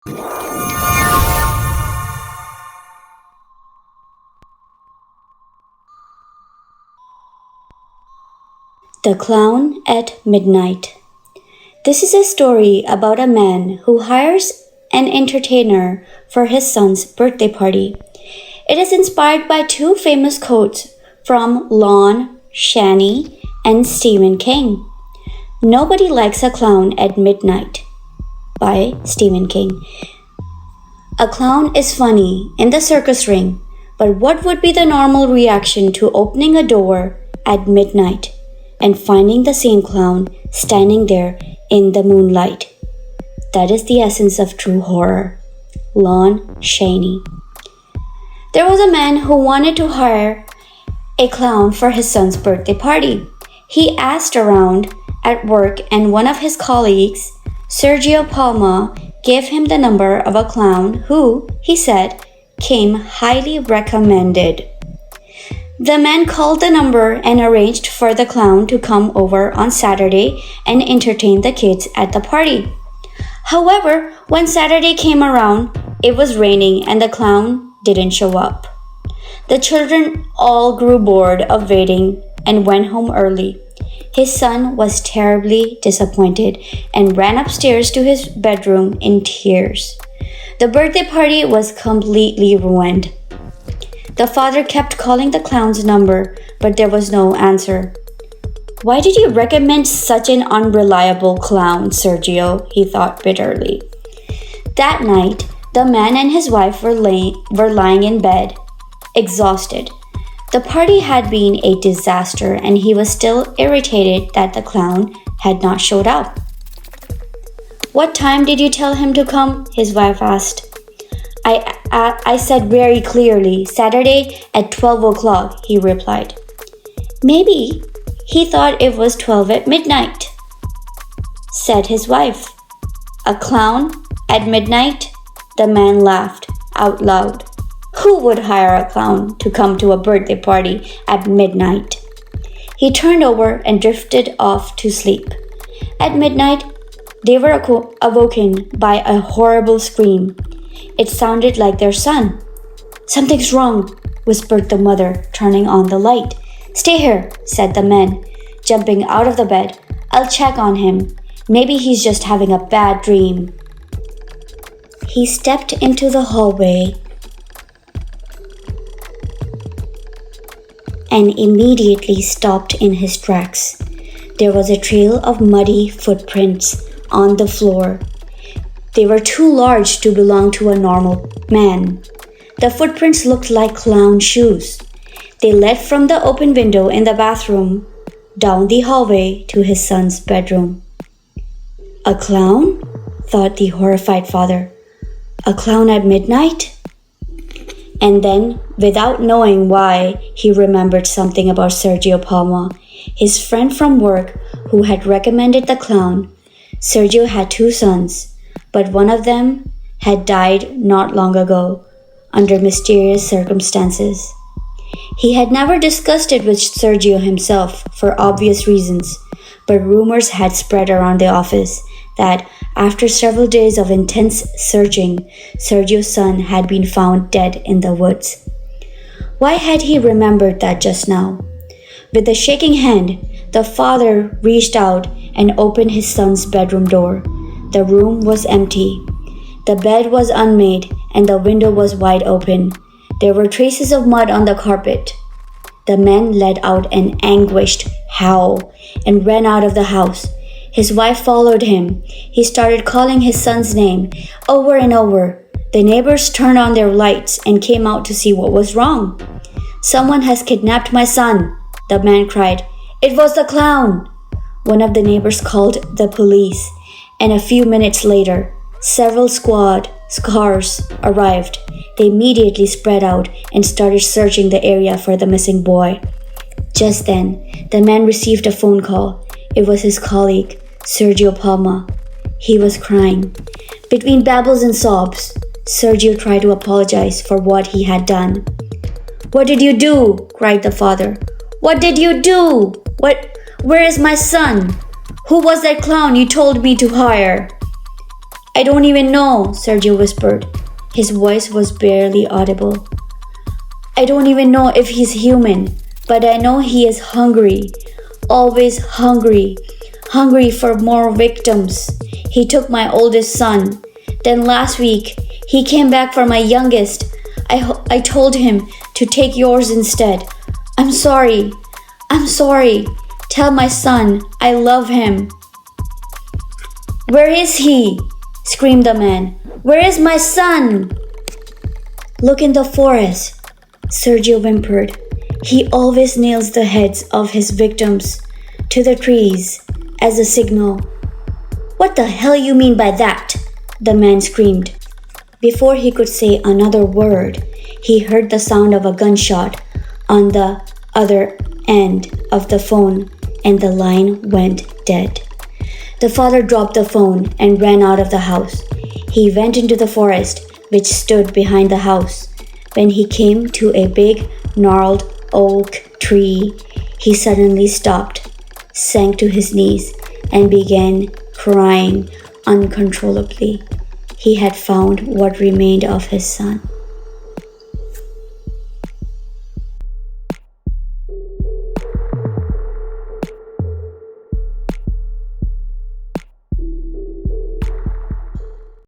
The Clown at Midnight. This is a story about a man who hires an entertainer for his son's birthday party. It is inspired by two famous quotes from Lon Chaney and Stephen King. Nobody Likes a Clown at Midnight by Stephen King. A clown is funny in the circus ring, but what would be the normal reaction to opening a door at midnight and finding the same clown standing there in the moonlight? That is the essence of true horror. Lon Chaney. There was a man who wanted to hire a clown for his son's birthday party. He asked around at work, and one of his colleagues, Sergio Palma, gave him the number of a clown who, he said, came highly recommended. The man called the number and arranged for the clown to come over on Saturday and entertain the kids at the party. However, when Saturday came around, it was raining and the clown didn't show up. The children all grew bored of waiting and went home early. His son was terribly disappointed and ran upstairs to his bedroom in tears. The birthday party was completely ruined. The father kept calling the clown's number, but there was no answer. "Why did you recommend such an unreliable clown, Sergio?" he thought bitterly. That night, the man and his wife were lying in bed, exhausted. The party had been a disaster and he was still irritated that the clown had not showed up. "What time did you tell him to come?" his wife asked. I said very clearly, Saturday at 12 o'clock, he replied. "Maybe he thought it was 12 at midnight," said his wife. "A clown at midnight?" The man laughed out loud. Who would hire a clown to come to a birthday party at midnight? He turned over and drifted off to sleep. At midnight, they were awoken by a horrible scream. It sounded like their son. "Something's wrong," whispered the mother, turning on the light. "Stay here," said the man, jumping out of the bed. "I'll check on him. Maybe he's just having a bad dream." He stepped into the hallway and immediately stopped in his tracks. There was a trail of muddy footprints on the floor. They were too large to belong to a normal man. The footprints looked like clown shoes. They led from the open window in the bathroom down the hallway to his son's bedroom. "A clown?" thought the horrified father. "A clown at midnight?" And then, without knowing why, he remembered something about Sergio Palma, his friend from work who had recommended the clown. Sergio had two sons, but one of them had died not long ago under mysterious circumstances. He had never discussed it with Sergio himself for obvious reasons, but rumors had spread around the office that after several days of intense searching, Sergio's son had been found dead in the woods. Why had he remembered that just now? With a shaking hand, the father reached out and opened his son's bedroom door. The room was empty. The bed was unmade and the window was wide open. There were traces of mud on the carpet. The man let out an anguished howl and ran out of the house. His wife followed him. He started calling his son's name over and over. The neighbors turned on their lights and came out to see what was wrong. "Someone has kidnapped my son," the man cried. "It was the clown." One of the neighbors called the police, and a few minutes later, several squad cars arrived. They immediately spread out and started searching the area for the missing boy. Just then, the man received a phone call. It was his colleague, Sergio Palma. He was crying. Between babbles and sobs, Sergio tried to apologize for what he had done. "What did you do?" cried the father. "What did you do? Where is my son? Who was that clown you told me to hire?" I don't even know, Sergio whispered. His voice was barely audible. I don't even know if he's human, but I know he is hungry. Always hungry. Hungry for more victims. He took my oldest son. Then last week, he came back for my youngest. I told him to take yours instead. I'm sorry. I'm sorry. Tell my son I love him. Where is he? Screamed the man. Where is my son? Look in the forest, Sergio whimpered. He always nails the heads of his victims to the trees as a signal. What the hell you mean by that? The man screamed. Before he could say another word, he heard the sound of a gunshot on the other end of the phone, and the line went dead. The father dropped the phone and ran out of the house. He went into the forest, which stood behind the house. When he came to a big, gnarled oak tree, he suddenly stopped, sank to his knees, and began crying uncontrollably. He had found what remained of his son.